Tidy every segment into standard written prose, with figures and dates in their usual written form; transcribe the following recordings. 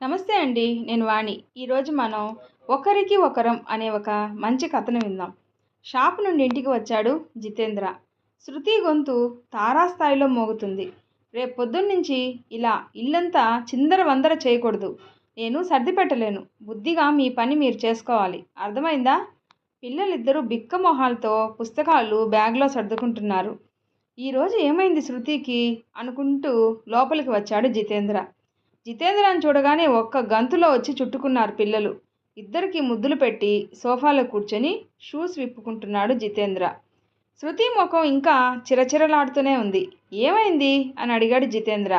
నమస్తే అండి. నేను వాణి. ఈరోజు మనం 'ఒకరికి ఒకరం' అనే ఒక మంచి కథను విందాం. షాపు నుండి ఇంటికి వచ్చాడు జితేంద్ర. శృతి గొంతు తారాస్థాయిలో మోగుతుంది. రేపు పొద్దున్నుంచి ఇలా ఇల్లంతా చిందరవందర చేయకూడదు. నేను సర్ది పెట్టలేను. బుద్ధిగా మీ పని మీరు చేసుకోవాలి. అర్థమైందా? పిల్లలిద్దరూ బిక్క మొహాలతో పుస్తకాలు బ్యాగ్లో సర్దుకుంటున్నారు. ఈరోజు ఏమైంది శృతికి అనుకుంటూ లోపలికి వచ్చాడు జితేంద్ర. జితేంద్రని చూడగానే ఒక్క గంతులో వచ్చి చుట్టుకున్నారు పిల్లలు. ఇద్దరికి ముద్దులు పెట్టి సోఫాలో కూర్చొని షూస్ విప్పుకుంటున్నాడు జితేంద్ర. శృతి ముఖం ఇంకా చిరచిరలాడుతూనే ఉంది. ఏమైంది అని అడిగాడు జితేంద్ర.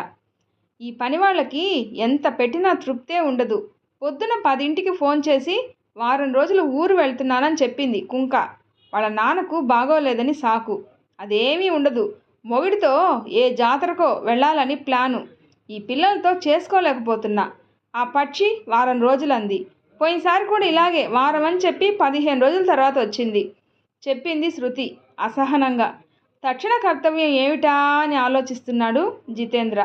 ఈ పని వాళ్ళకి ఎంత పెట్టినా తృప్తే ఉండదు. పొద్దున 10ంటికి ఫోన్ చేసి వారం రోజులు ఊరు వెళ్తున్నానని చెప్పింది కుంక. వాళ్ళ నాన్నకు బాగోలేదని సాకు. అదేమీ ఉండదు. మొగుడితో ఏ జాతరకో వెళ్ళాలని ప్లాను. ఈ పిల్లలతో చేసుకోలేకపోతున్నా. ఆ పక్షి వారం రోజులంది. పోయినసారి కూడా ఇలాగే వారం అని చెప్పి 15 రోజుల తర్వాత వచ్చింది చెప్పింది శృతి అసహనంగా. తక్షణ కర్తవ్యం ఏమిటా అని ఆలోచిస్తున్నాడు జితేంద్ర.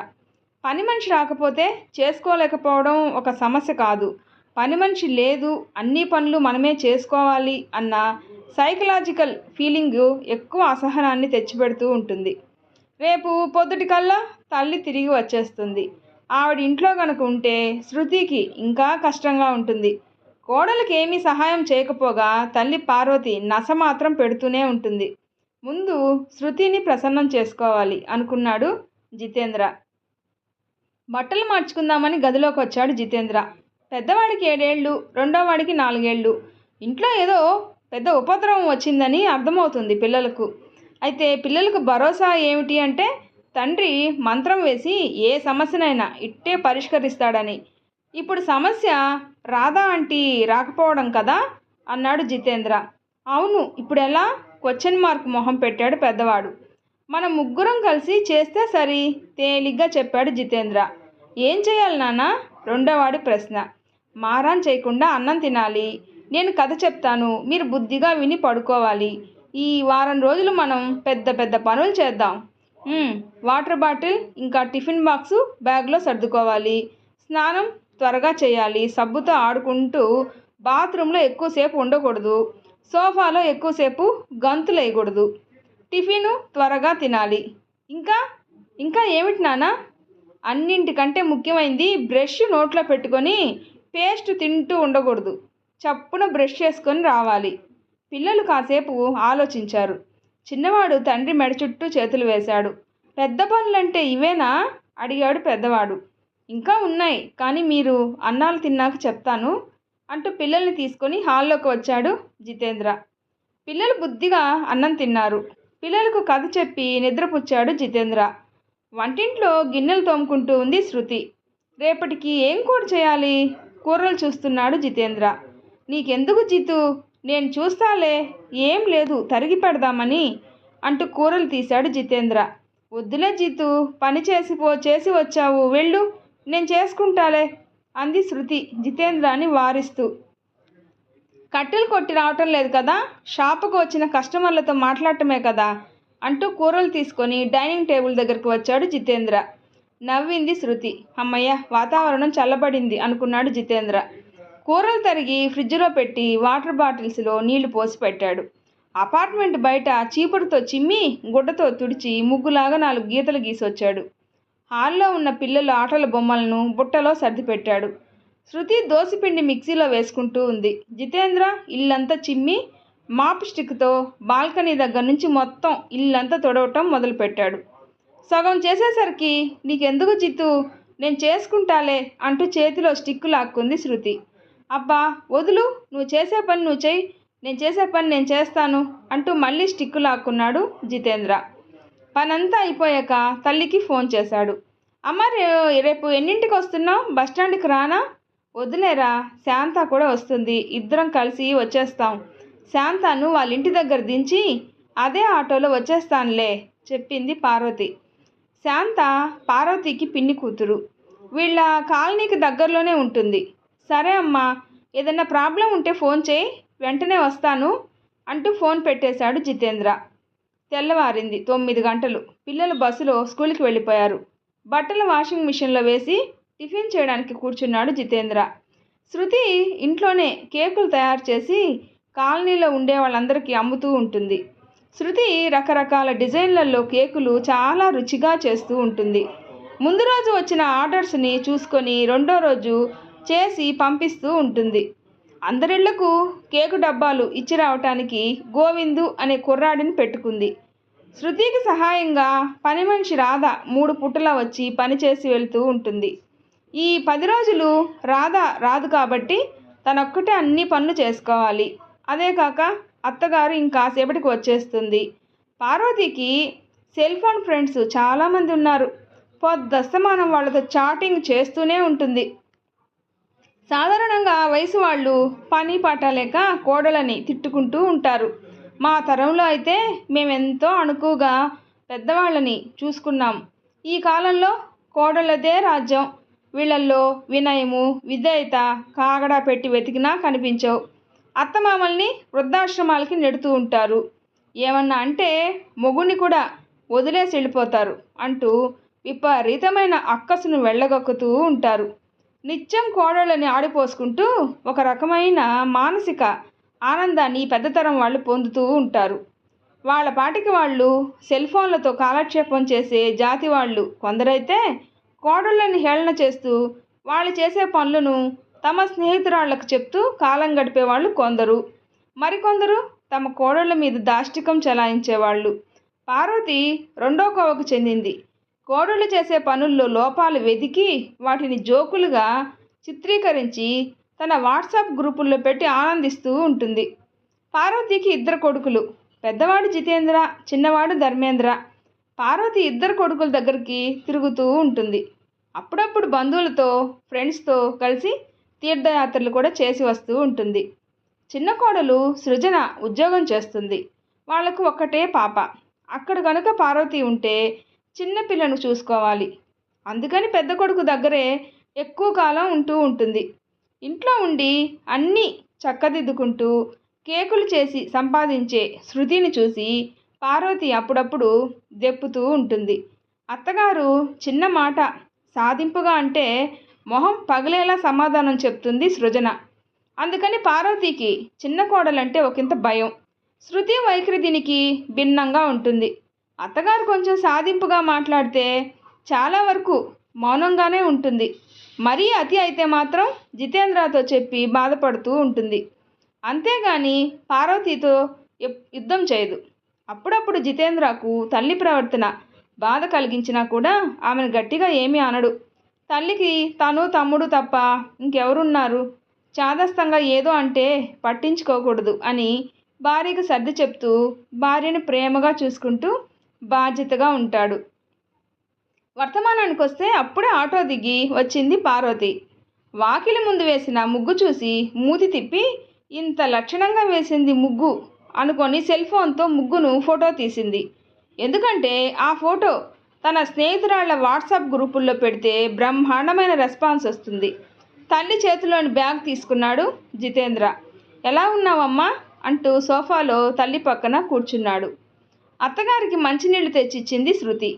పని మనిషి రాకపోతే చేసుకోలేకపోవడం ఒక సమస్య కాదు. పని మనిషి లేదు, అన్ని పనులు మనమే చేసుకోవాలి అన్న సైకలాజికల్ ఫీలింగు ఎక్కువ అసహనాన్ని తెచ్చిపెడుతూ ఉంటుంది. రేపు పొద్దుటికల్లా తల్లి తిరిగి వచ్చేస్తుంది. ఆవిడ ఇంట్లో కనుక ఉంటే శృతికి ఇంకా కష్టంగా ఉంటుంది. కోడలికి ఏమీ సహాయం చేయకపోగా తల్లి పార్వతి నస మాత్రం పెడుతూనే ఉంటుంది. ముందు శృతిని ప్రసన్నం చేసుకోవాలి అనుకున్నాడు జితేంద్ర. బట్టలు మార్చుకుందామని గదిలోకి వచ్చాడు జితేంద్ర. పెద్దవాడికి 7 ఏళ్ళు, రెండోవాడికి 4 ఏళ్ళు. ఇంట్లో ఏదో పెద్ద ఉపద్రవం వచ్చిందని అర్థమవుతుంది పిల్లలకు. అయితే పిల్లలకు భరోసా ఏమిటి అంటే తండ్రి మంత్రం వేసి ఏ సమస్యనైనా ఇట్టే పరిష్కరిస్తాడని. ఇప్పుడు సమస్య రాధా ఆంటీ రాకపోవడం కదా అన్నాడు జితేంద్ర. అవును, ఇప్పుడు ఎలా? క్వశ్చన్ మార్క్ మొహం పెట్టాడు పెద్దవాడు. మనం ముగ్గురం కలిసి చేస్తే సరి తేలిగ్గా చెప్పాడు జితేంద్ర. ఏం చేయాలి నాన్న? రెండోవాడి ప్రశ్న. మారాన్ చేయకుండా అన్నం తినాలి. నేను కథ చెప్తాను, మీరు బుద్ధిగా విని పడుకోవాలి. ఈ వారం రోజులు మనం పెద్ద పెద్ద పనులు చేద్దాం. వాటర్ బాటిల్ ఇంకా టిఫిన్ బాక్సు బ్యాగ్లో సర్దుకోవాలి. స్నానం త్వరగా చేయాలి. సబ్బుతో ఆడుకుంటూ బాత్రూంలో ఎక్కువసేపు ఉండకూడదు. సోఫాలో ఎక్కువసేపు గంతులు వేయకూడదు. టిఫిను త్వరగా తినాలి. ఇంకా ఇంకా ఏమిటి నాన్న? అన్నింటికంటే ముఖ్యమైనది బ్రష్ నోట్లో పెట్టుకొని పేస్ట్ తింటూ ఉండకూడదు. చప్పున బ్రష్ చేసుకొని రావాలి. పిల్లలు కాసేపు ఆలోచించారు. చిన్నవాడు తండ్రి మెడ చుట్టూ చేతులు వేశాడు. పెద్ద పనులంటే ఇవేనా అడిగాడు పెద్దవాడు. ఇంకా ఉన్నాయి, కానీ మీరు అన్నాలు తిన్నాక చెప్తాను అంటూ పిల్లల్ని తీసుకొని హాల్లోకి వచ్చాడు జితేంద్ర. పిల్లలు బుద్ధిగా అన్నం తిన్నారు. పిల్లలకు కథ చెప్పి నిద్రపుచ్చాడు జితేంద్ర. వంటింట్లో గిన్నెలు తోముకుంటూ ఉంది శృతి. రేపటికి ఏం కూర చేయాలి? కూరలు చూస్తున్నాడు జితేంద్ర. నీకెందుకు జితు, నేను చూస్తాలే, ఏం లేదు తరిగి పెడదామని అంటూ కూరలు తీశాడు జితేంద్ర. వద్దులే జితు, పని చేసి వచ్చావు, వెళ్ళు, నేను చేసుకుంటాలే అంది శృతి జితేంద్రాని వారిస్తూ. కట్టెలు కొట్టి రావటం లేదు కదా, షాపుకు వచ్చిన కస్టమర్లతో మాట్లాడటమే కదా అంటూ కూరలు తీసుకొని డైనింగ్ టేబుల్ దగ్గరికి వచ్చాడు జితేంద్ర. నవ్వింది శృతి. అమ్మయ్య, వాతావరణం చల్లబడింది అనుకున్నాడు జితేంద్ర. కూరలు తరిగి ఫ్రిడ్జ్లో పెట్టి వాటర్ బాటిల్స్లో నీళ్లు పోసి పెట్టాడు. అపార్ట్మెంట్ బయట చీపురుతో చిమ్మి గుడ్డతో తుడిచి ముగ్గులాగా 4 గీతలు గీసొచ్చాడు. హాల్లో ఉన్న పిల్లల ఆటల బొమ్మలను బుట్టలో సర్దిపెట్టాడు. శృతి దోసపిండి మిక్సీలో వేసుకుంటూ ఉంది. జితేంద్ర ఇల్లంతా చిమ్మి మాప్ స్టిక్తో బాల్కనీ దగ్గర నుంచి మొత్తం ఇల్లంతా తొడవటం మొదలుపెట్టాడు. సగం చేసేసరికి నీకెందుకు జితు, నేను చేసుకుంటాలే అంటూ చేతిలో స్టిక్కు లాక్కుంది శృతి. అబ్బా వదులు, నువ్వు చేసే పని నువ్వు చెయ్యి, నేను చేసే పని నేను చేస్తాను అంటూ మళ్ళీ స్టిక్కు లాక్కున్నాడు జితేంద్ర. పనంతా అయిపోయాక తల్లికి ఫోన్ చేశాడు. అమ్మ, రేపు ఎన్నింటికి వస్తున్నావు? బస్టాండ్కి రానా? వదిలేరా, శాంత కూడా వస్తుంది, ఇద్దరం కలిసి వచ్చేస్తాం. శాంతను వాళ్ళ ఇంటి దగ్గర దించి అదే ఆటోలో వచ్చేస్తానులే చెప్పింది పార్వతి. శాంత పార్వతికి పిన్ని కూతురు. వీళ్ళ కాలనీకి దగ్గరలోనే ఉంటుంది. సరే అమ్మా, ఏదైనా ప్రాబ్లం ఉంటే ఫోన్ చేయి, వెంటనే వస్తాను అంటూ ఫోన్ పెట్టేశాడు జితేంద్ర. తెల్లవారింది. 9 గంటలు. పిల్లలు బస్సులో స్కూల్కి వెళ్ళిపోయారు. బట్టలు వాషింగ్ మిషన్లో వేసి టిఫిన్ చేయడానికి కూర్చున్నాడు జితేంద్ర. శృతి ఇంట్లోనే కేకులు తయారు చేసి కాలనీలో ఉండే వాళ్ళందరికీ అమ్ముతూ ఉంటుంది. శృతి రకరకాల డిజైన్లలో కేకులు చాలా రుచిగా చేస్తూ ఉంటుంది. ముందు రోజు వచ్చిన ఆర్డర్స్ని చూసుకొని రెండో రోజు చేసి పంపిస్తూ ఉంటుంది. అందరిళ్లకు కేకు డబ్బాలు ఇచ్చి రావటానికి గోవిందు అనే కుర్రాడిని పెట్టుకుంది. శృతికి సహాయంగా పని మనిషి రాధ 3 పూటలా వచ్చి పనిచేసి వెళ్తూ ఉంటుంది. ఈ 10 రోజులు రాధ రాదు కాబట్టి తనొక్కటే అన్ని పనులు చేసుకోవాలి. అదే కాక అత్తగారు ఇంకాసేపటికి వచ్చేస్తుంది. పార్వతికి సెల్ ఫోన్ ఫ్రెండ్స్ చాలామంది ఉన్నారు. పొద్దస్తమానం వాళ్ళతో చాటింగ్ చేస్తూనే ఉంటుంది. సాధారణంగా వయసు వాళ్ళు పని పాట లేక కోడలని తిట్టుకుంటూ ఉంటారు. మా తరంలో అయితే మేమెంతో అణుకుగా పెద్దవాళ్ళని చూసుకున్నాం. ఈ కాలంలో కోడళ్ళదే రాజ్యం. వీళ్ళల్లో వినయము విధేయత కాగడా పెట్టి వెతికినా కనిపించవు. అత్తమామల్ని వృద్ధాశ్రమాలకి నెడుతూ ఉంటారు. ఏమన్నా అంటే మొగుడిని కూడా వదిలేసి వెళ్ళిపోతారు అంటూ విపరీతమైన అక్కసును వెళ్ళగొక్కుతూ ఉంటారు. నిత్యం కోడళ్ళని ఆడిపోసుకుంటూ ఒక రకమైన మానసిక ఆనందాన్ని పెద్దతరం వాళ్ళు పొందుతూ ఉంటారు. వాళ్ళ పాటికి వాళ్ళు సెల్ ఫోన్లతో కాలక్షేపం చేసే జాతి వాళ్ళు కొందరైతే కోడళ్ళని హేళన చేస్తూ వాళ్ళు చేసే పనులను తమ స్నేహితురాళ్లకు చెప్తూ కాలం గడిపేవాళ్ళు కొందరు. మరికొందరు తమ కోడళ్ళ మీద దాష్టికం చెలాయించేవాళ్ళు. పార్వతి రెండో కోవకు చెందింది. కోడళ్ళు చేసే పనుల్లో లోపాలు వెతికి వాటిని జోకులుగా చిత్రీకరించి తన వాట్సాప్ గ్రూపుల్లో పెట్టి ఆనందిస్తూ ఉంటుంది. పార్వతికి 2 కొడుకులు. పెద్దవాడు జితేంద్ర, చిన్నవాడు ధర్మేంద్ర. పార్వతి 2 కొడుకుల దగ్గరికి తిరుగుతూ ఉంటుంది. అప్పుడప్పుడు బంధువులతో ఫ్రెండ్స్తో కలిసి తీర్థయాత్రలు కూడా చేసి వస్తూ ఉంటుంది. చిన్న కోడలు సృజన ఉద్యోగం చేస్తుంది. వాళ్లకు ఒక్కటే పాప. అక్కడ కనుక పార్వతి ఉంటే చిన్న పిల్లను చూసుకోవాలి. అందుకని పెద్ద కొడుకు దగ్గరే ఎక్కువ కాలం ఉంటూ ఉంటుంది. ఇంట్లో ఉండి అన్నీ చక్కదిద్దుకుంటూ కేకులు చేసి సంపాదించే శృతిని చూసి పార్వతి అప్పుడప్పుడు దెప్పుతూ ఉంటుంది. అత్తగారు చిన్న మాట సాధింపుగా అంటే మొహం పగిలేలా సమాధానం చెప్తుంది సృజన. అందుకని పార్వతికి చిన్న కోడలంటే ఒకంత భయం. శృతి వైఖరి దీనికి భిన్నంగా ఉంటుంది. అత్తగారు కొంచెం సాధింపుగా మాట్లాడితే చాలా వరకు మౌనంగానే ఉంటుంది. మరీ అతి అయితే మాత్రం జితేంద్రతో చెప్పి బాధపడుతూ ఉంటుంది. అంతేగాని పార్వతితో యుద్ధం చేయదు. అప్పుడప్పుడు జితేంద్రకు తల్లి ప్రవర్తన బాధ కలిగించినా కూడా ఆమెను గట్టిగా ఏమీ అనడు. తల్లికి తను తమ్ముడు తప్ప ఇంకెవరున్నారు, చాదస్తంగా ఏదో అంటే పట్టించుకోకూడదు అని భార్యకు సర్ది చెప్తూ భార్యను ప్రేమగా చూసుకుంటూ బాధ్యతగా ఉంటాడు. వర్తమానానికి వస్తే అప్పుడే ఆటో దిగి వచ్చింది పార్వతి. వాకిలి ముందు వేసిన ముగ్గు చూసి మూతి తిప్పి ఇంత లక్షణంగా వేసింది ముగ్గు అనుకొని సెల్ ఫోన్తో ముగ్గును ఫోటో తీసింది. ఎందుకంటే ఆ ఫోటో తన స్నేహితురాళ్ల వాట్సాప్ గ్రూపుల్లో పెడితే బ్రహ్మాండమైన రెస్పాన్స్ వస్తుంది. తల్లి చేతిలోని బ్యాగ్ తీసుకున్నాడు జితేంద్ర. ఎలా ఉన్నావమ్మా అంటూ సోఫాలో తల్లి పక్కన కూర్చున్నాడు. అత్తగారికి మంచినీళ్లు తెచ్చిచ్చింది శృతి.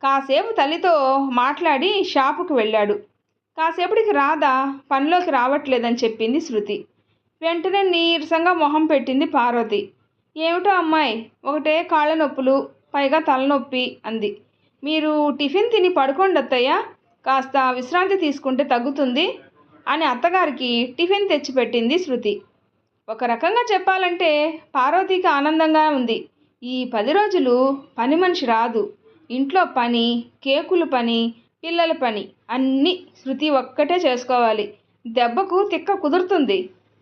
కాసేపు తల్లితో మాట్లాడి షాపుకు వెళ్ళాడు. కాసేపటికి రాధ పనిలోకి రావట్లేదని చెప్పింది శృతి. వెంటనే నీరసంగా మొహం పెట్టింది పార్వతి. ఏమిటో అమ్మాయి, ఒకటే కాళ్ళ నొప్పులు, పైగా తలనొప్పి అంది. మీరు టిఫిన్ తిని పడుకోండి అత్తయ్య, కాస్త విశ్రాంతి తీసుకుంటే తగ్గుతుంది అని అత్తగారికి టిఫిన్ తెచ్చిపెట్టింది శృతి. ఒక రకంగా చెప్పాలంటే పార్వతికి ఆనందంగా ఉంది. ఈ 10 రోజులు పని మనిషి రాదు. ఇంట్లో పని, కేకుల పని, పిల్లల పని అన్నీ శృతి ఒక్కటే చేసుకోవాలి. దెబ్బకు తిక్క కుదురుతుంది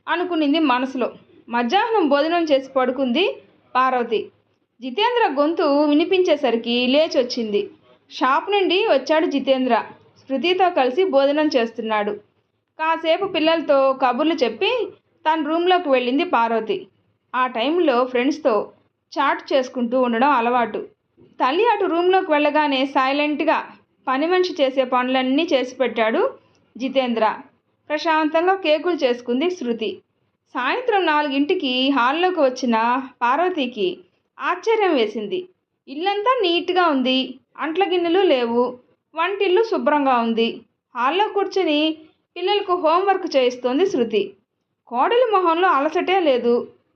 అనుకునింది మనసులో. మధ్యాహ్నం భోజనం చేసి పడుకుంది పార్వతి. జితేంద్ర గొంతు వినిపించేసరికి లేచి వచ్చింది. షాప్ నుండి వచ్చాడు జితేంద్ర. శృతితో కలిసి భోజనం చేస్తున్నాడు. కాసేపు పిల్లలతో కబుర్లు చెప్పి తన రూమ్లోకి వెళ్ళింది పార్వతి. ఆ టైంలో ఫ్రెండ్స్తో చాట్ చేసుకుంటూ ఉండడం అలవాటు. తల్లి అటు రూమ్లోకి వెళ్ళగానే సైలెంట్గా పని మనిషి చేసే పనులన్నీ చేసి పెట్టాడు జితేంద్ర. ప్రశాంతంగా కేకులు చేసుకుంది శృతి. సాయంత్రం 4ంటికి హాల్లోకి వచ్చిన పార్వతికి ఆశ్చర్యం వేసింది. ఇల్లంతా నీట్గా ఉంది. అంట్ల గిన్నెలు లేవు. వంటిల్లు శుభ్రంగా ఉంది. హాల్లో కూర్చుని పిల్లలకు హోంవర్క్ చేయిస్తోంది శృతి. కోడలి మొహంలో అలసటే లేదు.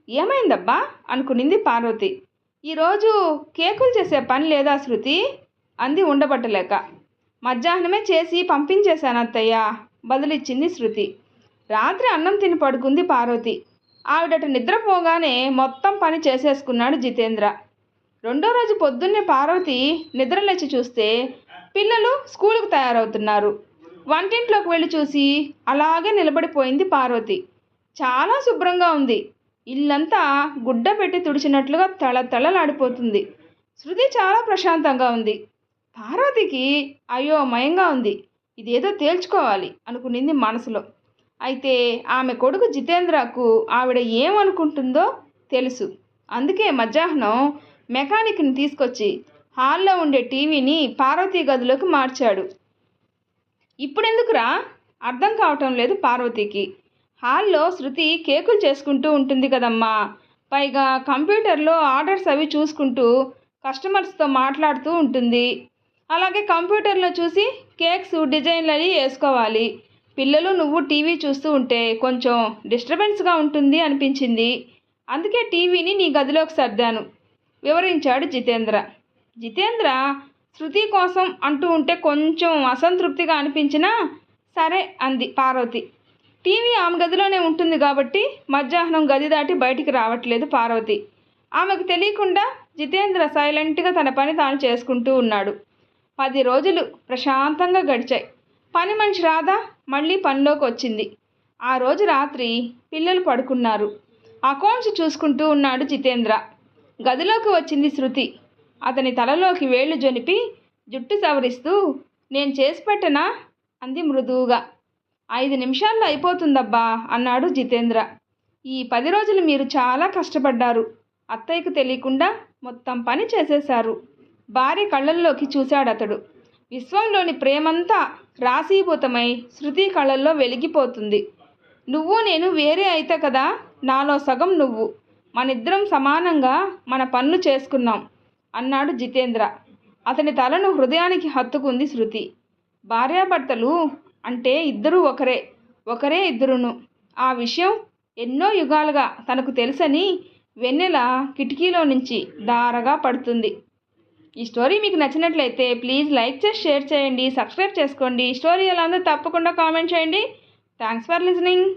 ఏమైందబ్బా అనుకునింది పార్వతి. ఈరోజు కేకులు చేసే పని లేదా శృతి అంది ఉండబట్టలేక. మధ్యాహ్నమే చేసి పంపించేశాను అత్తయ్య బదులిచ్చింది శృతి. రాత్రి అన్నం తిని పడుకుంది పార్వతి. ఆవిడట నిద్రపోగానే మొత్తం పని చేసేసుకున్నాడు జితేంద్ర. రెండో రోజు పొద్దున్నే పార్వతి నిద్రలేచి చూస్తే పిల్లలు స్కూలుకు తయారవుతున్నారు. వంటింట్లోకి వెళ్ళి చూసి అలాగే నిలబడిపోయింది పార్వతి. చాలా శుభ్రంగా ఉంది. ఇల్లంతా గుడ్డ పెట్టి తుడిచినట్లుగా తళతళలాడిపోతుంది. శృతి చాలా ప్రశాంతంగా ఉంది. పార్వతికి అయోమయంగా ఉంది. ఇదేదో తేల్చుకోవాలి అనుకునింది మనసులో. అయితే ఆమె కొడుకు జితేంద్రకు ఆవిడ ఏమనుకుంటుందో తెలుసు. అందుకే మధ్యాహ్నం మెకానిక్ని తీసుకొచ్చి హాల్లో ఉండే టీవీని పార్వతీ గదిలోకి మార్చాడు. ఇప్పుడెందుకురా అర్థం కావటం లేదు పార్వతికి. హాల్లో శృతి కేకులు చేసుకుంటూ ఉంటుంది కదమ్మా. పైగా కంప్యూటర్లో ఆర్డర్స్ అవి చూసుకుంటూ కస్టమర్స్తో మాట్లాడుతూ ఉంటుంది. అలాగే కంప్యూటర్లో చూసి కేక్స్ డిజైన్లు అవి వేసుకోవాలి. పిల్లలు నువ్వు టీవీ చూస్తూ ఉంటే కొంచెం డిస్టర్బెన్స్గా ఉంటుంది అనిపించింది. అందుకే టీవీని నీ గదిలోకి సర్దాను వివరించాడు జితేంద్ర. జితేంద్ర శృతి కోసం అంటూ ఉంటే కొంచెం అసంతృప్తిగా అనిపించినా సరే అంది పార్వతి. టీవీ ఆమె గదిలోనే ఉంటుంది కాబట్టి మధ్యాహ్నం గది దాటి బయటికి రావట్లేదు పార్వతి. ఆమెకు తెలియకుండా జితేంద్ర సైలెంట్గా తన పని తాను చేసుకుంటూ ఉన్నాడు. 10 రోజులు ప్రశాంతంగా గడిచాయి. పని మనిషి రాధా మళ్ళీ పనిలోకి వచ్చింది. ఆ రోజు రాత్రి పిల్లలు పడుకున్నారు. అకౌంట్స్ చూసుకుంటూ ఉన్నాడు జితేంద్ర. గదిలోకి వచ్చింది శృతి. అతని తలలోకి వేళ్లు జొనిపి జుట్టు సవరిస్తూ నేను చేసి పెట్టనా అంది మృదువుగా. 5 నిమిషాల్లో అయిపోతుందబ్బా అన్నాడు జితేంద్ర. ఈ 10 రోజులు మీరు చాలా కష్టపడ్డారు. అత్తయ్యకు తెలియకుండా మొత్తం పని చేసేశారు. భార్య కళ్ళల్లోకి చూశాడతడు. విశ్వంలోని ప్రేమంతా రాశీభూతమై శృతి కళ్ళల్లో వెలిగిపోతుంది. నువ్వు నేను వేరే అయితే కదా, నాలో సగం నువ్వు. మనిద్దరం సమానంగా మన పనులు చేసుకున్నాం అన్నాడు జితేంద్ర. అతని తలను హృదయానికి హత్తుకుంది శృతి. భార్యాభర్తలు అంటే ఇద్దరూ ఒకరే ఇద్దరును. ఆ విషయం ఎన్నో యుగాలుగా తనకు తెలుసని వెన్నెల కిటికీలో నుంచి ధారగా పడుతుంది. ఈ స్టోరీ మీకు నచ్చినట్లయితే ప్లీజ్ లైక్ చేసి షేర్ చేయండి, సబ్స్క్రైబ్ చేసుకోండి. స్టోరీ ఎలా ఉందో తప్పకుండా కామెంట్ చేయండి. Thanks for listening.